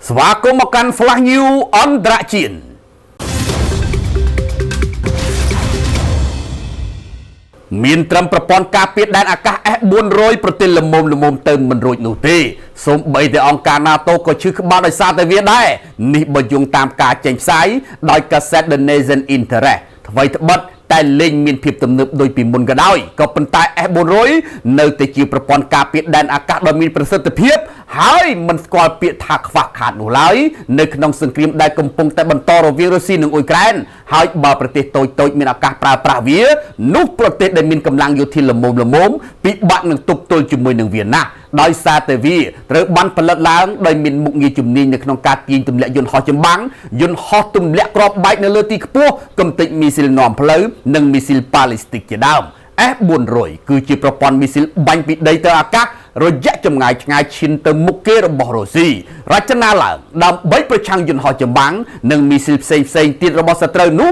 ស្វាគមន៍មកកាន់ Flash News អន្តរជាតិមានត្រឹមប្រព័ន្ធការពារដែនអាកាស S400 ប្រទេសល្មមទៅមិនរួចនោះទេសូម្បីតែអង្គការ NATO ក៏ឈឺក្បាលដោយសារតែវាដែរនេះបើយោងតាមការចេញផ្សាយដោយកាសែត The Nation Interest ថ្មីត្បិតតែលេងមានភាពទំនើបដូចពីមុនក៏ដោយក៏ប៉ុន្តែ S400 នៅតែជាប្រព័ន្ធការពារដែនអាកាសដ៏មានប្រសិទ្ធភាពហើយមិនស្គាល់ពាក្យថាខ្វះខាតនោះឡើយនៅក្នុងសង្គ្រាមដែលកំពុងតែបន្តរវាងរុស្ស៊ីនិងអ៊ុយក្រែនហើយបើប្រទេសតូចមានឱកាសប្រើប្រាស់វានោះប្រទេសដែលមានកម្លាំងយោធាល្មមពិបាកនឹងទប់ទល់ជាមួយនឹងវាណាស់ដោយសារតែវាត្រូវបានផលិតឡើងដោយមានមុខងារជំនាញនៅក្នុងការទាញទម្លាក់យន្តហោះចម្បាំងយន្តហោះទម្លាក់គ្រាប់បែកនៅលើទីខ្ពស់កំទេចមីស៊ីលនាំផ្លូវនិងមីស៊ីលប៉ាឡេស្ទិកជាដើម S400 គឺជាប្រព័ន្ធមីស៊ីលបាញ់ពីដីទៅអាកាសរយៈចម្ងាយឆ្ងាយឈានទៅមុខគេរបស់រុស្ស៊ីរចនាឡើងដើម្បីប្រឆាំងយន្តហោះចម្បាំងនិងមីស៊ីលផ្សេងទៀតរបស់សត្រូវនោះ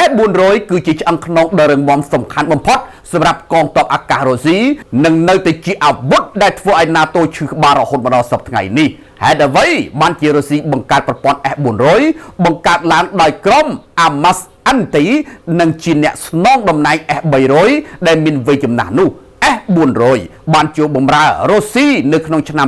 S400 គឺជាឆ្អឹងខ្នងដ៏រឹងមាំសំខាន់បំផុតសម្រាប់កងទ័ពអាកាសរុស្ស៊ីនិងនៅតែជាអាវុធដែលធ្វើឲ្យ NATO ឈឺក្បាលរហូតមកដល់សប្តាហ៍ថ្ងៃនេះហេតុអ្វីបានជារុស្ស៊ីបង្កើតប្រព័ន្ធ S400 បង្កើតឡើងដោយក្រុម Amas Anti និងជាអ្នកស្នងតំណែង S300 ដែលមានវ័យចំណាស់នោះ S400 បានចូលបម្រើរុស្ស៊ីនៅក្នុងឆ្នាំ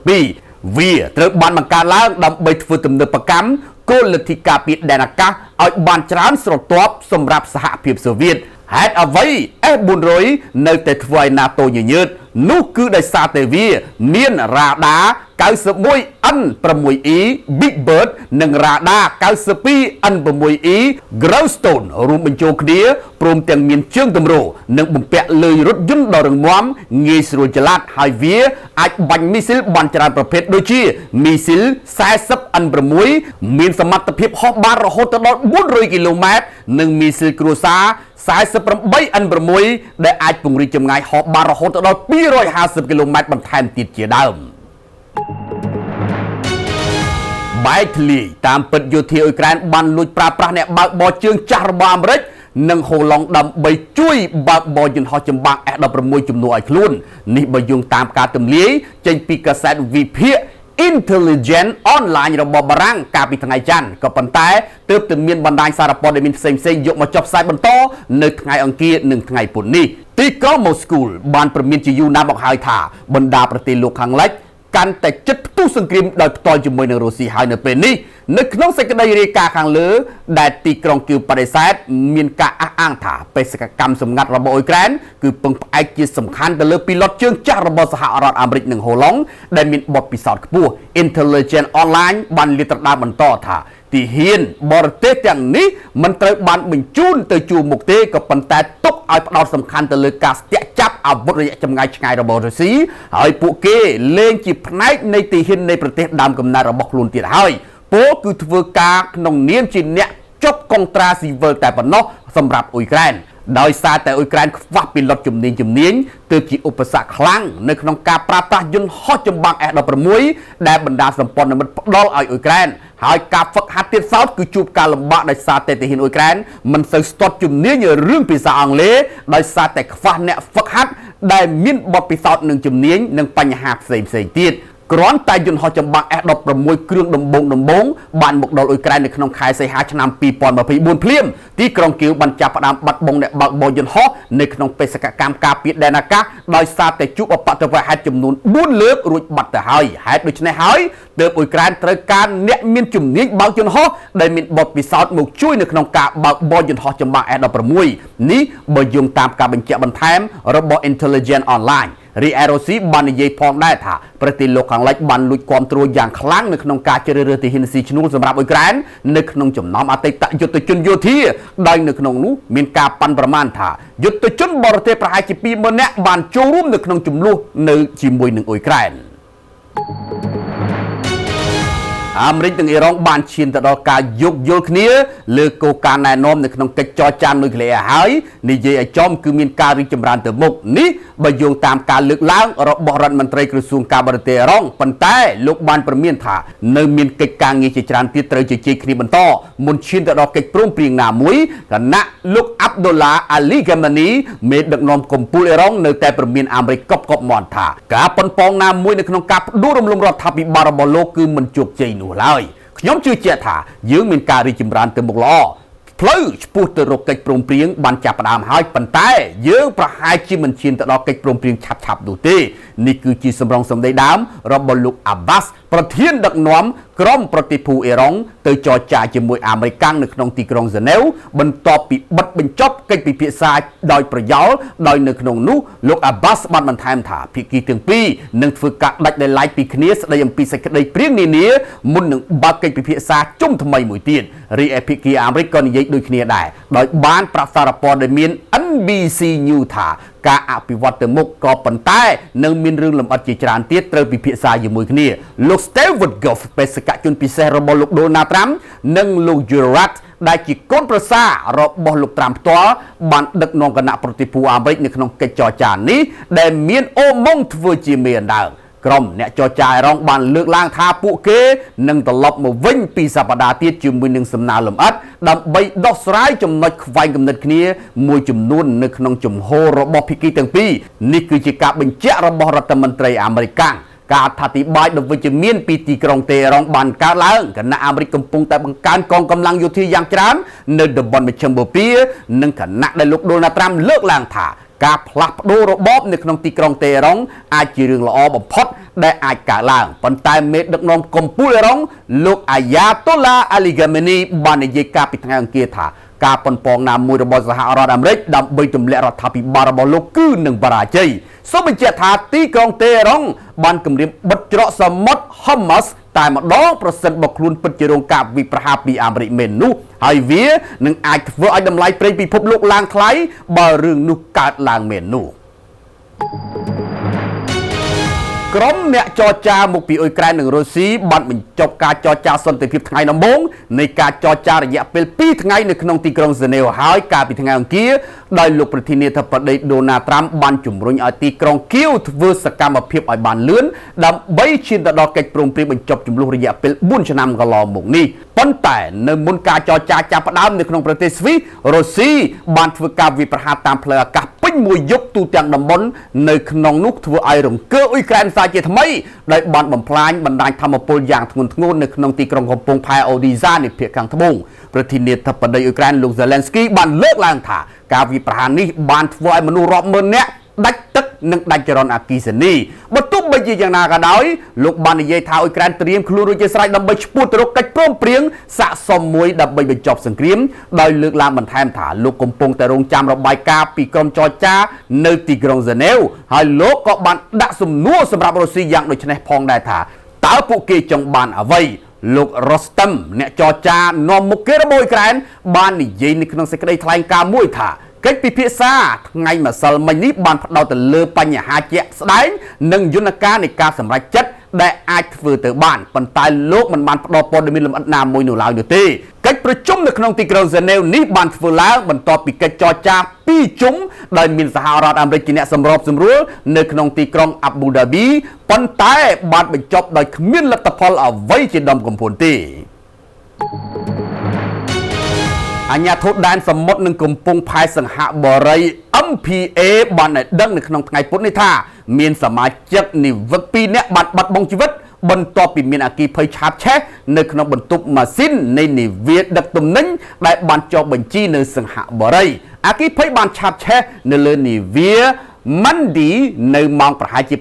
2007វាត្រូវបានបង្កើតឡើងដើម្បីធ្វើទំនើបកម្មគោលលទ្ធិការពារដែនអាកាសឲ្យបានច្រើនស្រទាប់សម្រាប់សហភាពសូវៀតហេតុអ្វី S400 នៅតែធ្វើឲ្យ NATO ញញើតនោះគឺដោយសារតែវាមានរ៉ាដា 91N6E Big Bird និងរ៉ាដា 92N6E Growstone រួមបញ្ចូលគ្នាព្រមទាំងមានជើងទម្រនិងបំពាក់លើរថយន្តដ៏រឹងមាំងាយស្រួលចល័តហើយវាអាចបាញ់មីស៊ីលបានច្រើនប្រភេទដូចជាមីស៊ីល 40N6 មានសមត្ថភាពហោះបានរហូតដល់400គីឡូម៉ែត្រនិងមីស៊ីលគ្រួសារ 48N6 ដែលអាចពង្រីកចម្ងាយហោះបានរហូតដល់250គីឡូម៉ែត្របន្ថែមទៀតជាដើមបែកធ្លាយតាមពិតយោធាអ៊ុយក្រែនបានលួចប្រើប្រាស់អ្នកបើកបរជើងចាស់របស់អាមេរិកនិងហូឡុងដើម្បីជួយបើកបរយន្តហោះចម្បាំង S16 ជំនួសឲ្យខ្លួននេះបើយោងតាមការទម្លាយចេញពីកាសែតវិភាគ Intelligence Online របស់បារាំងកាលពីថ្ងៃច័ន្ទក៏ប៉ុន្តែទើបតែមានបណ្ដាញសារព័ត៌មានផ្សេងៗយកមកចុះផ្សាយបន្តនៅថ្ងៃអង្គារនិងថ្ងៃពុធនេះទីក្រុងម៉ូស្គូបានព្រមានជាយូរណាស់មកហើយថាបណ្ដាប្រទេសលោកខាងលិចកាន់តែជិតផ្ទុះសង្គ្រាមដោយផ្ទាល់ជាមួយនឹងរុស្ស៊ីហើយនៅពេលនេះនៅក្នុងសេចក្តីរាយការណ៍ខាងលើដែលទីក្រុងគៀវបដិសេធមានការអះអាងថាបេសកកម្មសម្ងាត់របស់អ៊ុយក្រែនគឺពឹងផ្អែកជាសំខាន់ទៅលើពីឡុតជើងចាស់របស់សហរដ្ឋអាមេរិកនិងហូឡុងដែលមានបទពិសោធន៍ខ្ពស់ Intelligence Online បានលាតត្រដាងបន្តថាទីហ៊ានបរទេសទាំងនេះមិនត្រូវបានបញ្ជូនទៅជួរមុខទេក៏ប៉ុន្តែទុកឲ្យផ្ដោតសំខាន់ទៅលើការស្ទាក់ចាប់អាវុធរយៈចម្ងាយឆ្ងាយរបស់រុស្ស៊ីហើយពួកគេលែងជាផ្នែកនៃទីហ៊ាននៃប្រទេសដើមកំណើតរបស់ខ្លួនទៀតហើយពលគឺធ្វើការក្នុងនាមជាអ្នកចុបកុងត្រាស៊ីវិលតែប៉ុណ្ណោះសម្រាប់អ៊ុយក្រែនដោយសារតែអ៊ុយក្រែនខ្វះពីឡុតជំនាញទើបជាឧបសគ្គខ្លាំងនៅក្នុងការប្រើប្រាស់យន្តហោះចម្បាំង S16 ដែលបណ្ដាសម្ព័ន្ធមិត្តផ្ដល់ឲ្យអ៊ុយក្រែនហើយការហ្វឹកហាត់ទៀតសោតគឺជួបការលំបាកដោយសារតែទាហានអ៊ុយក្រែនមិនសូវស្ទាត់ជំនាញរឿងភាសាអង់គ្លេសដោយសារតែខ្វះអ្នកហ្វឹកហាត់ដែលមានបទពិសោធន៍និងជំនាញនិងបញ្ហាផ្សេងទៀតគ្រាន់តែយន្តហោះចម្បាំង S16 គ្រឿងដំបូងបានមកដល់អ៊ុយក្រែននៅក្នុងខែសីហាឆ្នាំ2024ភ្លាមទីក្រុងគៀវបានចាប់ផ្ដើមបាត់បង់អ្នកបើកបរយន្តហោះនៅក្នុងបេសកកម្មការពារដែនអាកាសដោយសារតែជួបអបតវហេតុចំនួន4លើករួចបាត់ទៅហើយហេតុដូច្នេះហើយទើបអ៊ុយក្រែនត្រូវការអ្នកមានជំនាញបើកយន្តហោះដែលមានបទពិសោធន៍មកជួយនៅក្នុងការបើកបរយន្តហោះចម្បាំង S16 នេះបើយោងតាមការបញ្ជាក់បន្ថែមរបស់ Intelligence Onlineរីឯរុស្ស៊ីបាននិយាយផងដែរថាប្រទេសលោកខាងលិចបានលួចគាំទ្រយ៉ាងខ្លាំងនៅក្នុងការជ្រើសរើសទាហានស៊ីឈ្នួលសម្រាប់អ៊ុយក្រែននៅក្នុងចំណោមអតីតយុទ្ធជនយោធាដោយនៅក្នុងនោះមានការប៉ាន់ប្រមាណថាយុទ្ធជនបរទេសប្រហែលជា 20,000 នាក់បានចូលរួមនៅក្នុងចំនួននៅជាមួយនឹងអ៊ុយក្រែនអាមេរិកនិងអ៊ីរ៉ង់បានឈានទៅដល់ការយោគយល់គ្នាលើគោលការណ៍ណែនាំនៅក្នុងកិច្ចចរចានុយក្លេអ៊ែរហើយនិយាយឲ្យចំគឺមានការរីកចម្រើនទៅមុខនេះបើយោងតាមការលើកឡើងរបស់រដ្ឋមន្ត្រីក្រសួងការបរទេសអ៊ីរ៉ង់ប៉ុន្តែលោកបានព្រមានថានៅមានកិច្ចការងារជាច្រើនទៀតត្រូវជជែកគ្នាបន្តមុនឈានទៅដល់កិច្ចព្រមព្រៀងណាមួយគណៈលោកអាប់ឌុលឡាអាលីហ្គាម៉ានីមេដឹកនាំកំពូលអ៊ីរ៉ង់នៅតែព្រមានអាមេរិកកប់មាត់ថាការប៉ុនប៉ងណាមួយនៅក្នុងការផ្ដួលរំលំរដ្ឋាភិបាលរបស់លោកគឺមិនជោគជ័យនោះ រឡើយខ្ញុំជឿជាក់ថាយើងមានការរីកចម្រើនទៅមុខល្អផ្លូវឆ្ពោះទៅរកកិច្ចព្រមព្រៀងបានចាប់ផ្ដើមហើយប៉ុន្តែយើងប្រហែលជាមិនឈានទៅដល់កិច្ចព្រមព្រៀងឆាប់ៗនោះទេនេះគឺជាសម្រងសម្ដីដើមរបស់លោកអាបាសប្រធានដឹកនាំក្រុមប្រតិភូអេរ៉ុងទៅចរចាជាមួយអាមេរិកនៅក្នុងទីក្រុងហ្សឺណែវបន្ទាប់ពីបិទបញ្ចប់កិច្ចពិភាក្សាដោយប្រយោលដោយនៅក្នុងនោះលោកអាបាសបានបន្ថែមថាភាគីទាំងពីរនឹងធ្វើការដាច់ដោយឡែកពីគ្នាស្ដីអំពីសេចក្តីព្រៀងនានាមុននឹងបើកកិច្ចពិភាក្សាជុំថ្មីមួយទៀតរីឯភាគីអាមេរិកក៏និយាយដូចគ្នាដែរដោយបានប្រាសារព័ត៌មាន NBC News ថាការអភិវឌ្ឍទៅមុខក៏ប៉ុន្តែនៅមានរឿងលម្អិតជាច្រើនទៀតត្រូវពិភាក្សាជាមួយគ្នាលោក Steve Woodruff បេសកជនពិសេសរបស់លោក Donald Trump និងលោក Gerard ដែលជាកូនប្រសាររបស់លោក Trump ផ្ទាល់បានដឹកនាំគណៈប្រតិភូអាមេរិកនៅក្នុងកិច្ចចរចានេះដែលមានអូម៉ុងធ្វើជាមេអណ្ដើមក្រុមអ្នកចរចាអេរ៉ុងបានលើកឡើងថាពួកគេនឹងត្រឡប់មកវិញពីសប្តាហ៍ទៀតជាមួយនឹងសំណើលម្អិតដើម្បីដោះស្រាយចំណុចខ្វែងគំនិតគ្នាមួយចំនួននៅក្នុងជំហររបស់ភាគីទាំងពីរនេះគឺជាការបញ្ជាក់របស់រដ្ឋមន្ត្រីអាមេរិកការអត្ថាធិប្បាយដ៏វិជ្ជមានពីទីក្រុងតេហេរ៉ុងបានកើតឡើងគណៈអាមេរិកកំពុងតែបង្កើនកងកម្លាំងយោធាយ៉ាងច្រើននៅតំបន់មជ្ឈិមបូព៌ានិងគណៈដែលលោក Donald Trump លើកឡើងថាការផ្លាស់ប្ដូររបបនៅក្នុងទីក្រុងតេហេរ៉ុងអាចជារឿងល្អបំផុតដែលអាចកើតឡើងប៉ុន្តែមេដឹកនាំកម្ពុជាអេរ៉ុងលោកអាយ៉ាតូឡាអាលីហ្គាមេនីបាននិយាយកាលពីថ្ងៃអង្គារថាការប៉ុនប៉ងណាមួយរបស់សហរដ្ឋអាមេរិកដើម្បីទម្លាក់រដ្ឋាភិបាលរបស់លោកគឺនឹងបរាជ័យសូមបញ្ជាក់ថាទីក្រុងតេហេរ៉ុងបានគម្រាមបិទច្រកសមុទ្រ Hormuz តែម្ដងប្រសិនបើខ្លួនពិតជារងការវិប្រហារពីអាមេរិកមែននោះហើយវានឹងអាចធ្វើឲ្យតម្លៃប្រេងពិភពលោកឡើងថ្លៃបើរឿងនោះកើតឡើងមែននោះក្រុមអ្នកចរចាមកពីអ៊ុយក្រែននិងរុស្ស៊ីបានបញ្ចប់ការចរចាសន្តិភាពថ្ងៃដំបូងនៃការចរចារយៈពេល2ថ្ងៃនៅក្នុងទីក្រុងហ្សឺណែវហើយកាលពីថ្ងៃអង្គារដោយលោកប្រធានាធិបតី Donald Trump បានជំរុញឲ្យទីក្រុងគៀវធ្វើសកម្មភាពឲ្យបានលឿនដើម្បីឈានទៅដល់កិច្ចព្រមព្រៀងបញ្ចប់ជម្លោះរយៈពេល4ឆ្នាំកន្លងមកនេះប៉ុន្តែនៅមុនការចរចាចាប់ផ្ដើមនៅក្នុងប្រទេសស្វីសរុស្ស៊ីបានធ្វើការវាយប្រហារតាមផ្លូវអាកាសពេញមួយយប់ទូទាំងតំបន់នៅក្នុងនោះធ្វើឲ្យរង្គើអ៊ុយក្រែនសាជាថ្មីដោយបានបំផ្លាញបណ្ដាញធម្មពលយ៉ាងធ្ងន់ធ្ងរនៅក្នុងទីក្រុងកំពង់ផែអូឌីសានៃភាគខាងត្បូងប្រធានាធិបតីអ៊ុយក្រែនលោក Zelensky បានលើកឡើងថាការវាយប្រហារនេះបានធ្វើឲ្យមនុស្សរាប់ម៉ឺននាក់ដាច់ទឹកនិងដាច់ចរន្តអគ្គិសនីបើទោះបីជាយ៉ាងណាក៏ដោយលោកបាននិយាយថាអ៊ុយក្រែនត្រៀមខ្លួនរួចជាស្រេចដើម្បីឈ្មោះទៅរកកិច្ចព្រមព្រៀងស័ក្តិសមមួយដើម្បីបញ្ចប់សង្គ្រាមដោយលើកឡើងបន្ថែមថាលោកកំពុងតែរងចាំរបាយការណ៍ពីក្រុមចរចានៅទីក្រុងហ្សឺណែវហើយលោកក៏បានដាក់សំណួរសម្រាប់រុស្ស៊ីយ៉ាងដូចនេះផងដែរថាតើពួកគេចង់បានអ្វីលោក Rostam អ្នកចរចានាំមុខគេរបស់អ៊ុយក្រែនបាននិយាយនៅក្នុងសេចក្តីថ្លែងការណ៍មួយថាកិច្ចពិភាក្សាថ្ងៃម្សិលមិញនេះបានផ្ដោតទៅលើបញ្ហាជាក់ស្ដែងនិងយន្តការនៃការសម្រេចចិត្តដែលអាចធ្វើទៅបានប៉ុន្តែលោកមិនបានផ្ដល់ព័ត៌មានលម្អិតណាមួយនោះឡើយនោះទេកិច្ចប្រជុំនៅក្នុងទីក្រុងហ្សឺណែវនេះបានធ្វើឡើងបន្ទាប់ពីកិច្ចចរចា2ជុំដោយមានសហរដ្ឋអាមេរិកជាអ្នកសម្របសម្រួលនៅក្នុងទីក្រុងអាប៊ូដាប៊ីប៉ុន្តែបានបញ្ចប់ដោយគ្មានលទ្ធផលអ្វីជាដុំកំភួនទេអាជ្ញាធរដែនសមុទ្រនឹងកំពង់ផែសង្ហបុរី MPA បានដឹងនៅក្នុងថ្ងៃពុធនេះថាមានសមាជិកនិវត្តន៍2នាក់បានបាត់បង់ជីវិតបន្ទាប់ពីមានអគ្គិភ័យឆាបឆេះនៅក្នុងបន្ទប់ម៉ាស៊ីននៃនាវាដឹកទំនិញដែលបានចុះបញ្ជីនៅសង្ហបុរីអគ្គិភ័យបានឆាបឆេះនៅលើនាវាម៉ាន់ឌីនៅម៉ោងប្រហែលជា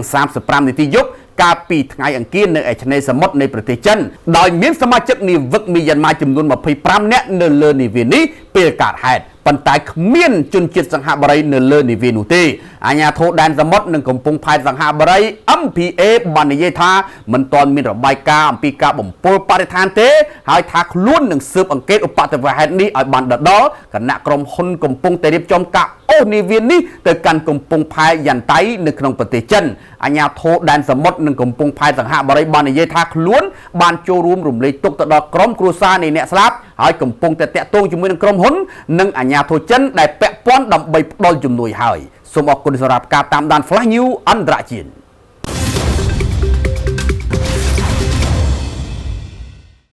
7:35 នាទីយប់កាលពីថ្ងៃអង្គារនៅឯឆ្នេរសមុទ្រនៃប្រទេសចិនដោយមានសមាជិកនាវិកមីយ៉ាន់ម៉ាចំនួន25នាក់នៅលើនាវានេះពេលកើតហេតុប៉ុន្តែគ្មានជនជាតិសង្ហបុរីនៅលើនាវានោះទេអាជ្ញាធរដែនសមុទ្រនិងកំពង់ផែសង្ហបុរី MPA បាននិយាយថាមិនទាន់មានរបាយការណ៍អំពីការបំពុលបរិស្ថានទេហើយថាខ្លួននឹងស៊ើបអង្កេតឧបទ្ទវហេតុនេះឲ្យបានដដល់គណៈក្រុមហ៊ុនកំពុងតែរៀបចំការអូសនាវានេះទៅកាន់កំពង់ផែយ៉ាន់តៃនៅក្នុងប្រទេសចិនអាជ្ញាធរដែនសមុទ្រនិងកំពង់ផែសង្ហបុរីបាននិយាយថាខ្លួនបានចូលរួមរំលែកទុក្ខទៅដល់ក្រុមគ្រួសារនៃអ្នកស្លាប់ហើយកំពុងតែតាក់ទងជាមួយនឹងក្រុមហ៊ុននិងអាជ្ញាធរចិនដែលពាក់ព័ន្ធដើម្បីផ្ដល់ជំនួយហើយសូមអរគុណសម្រាប់ការតាមដាន Flash News អន្តរជាតិ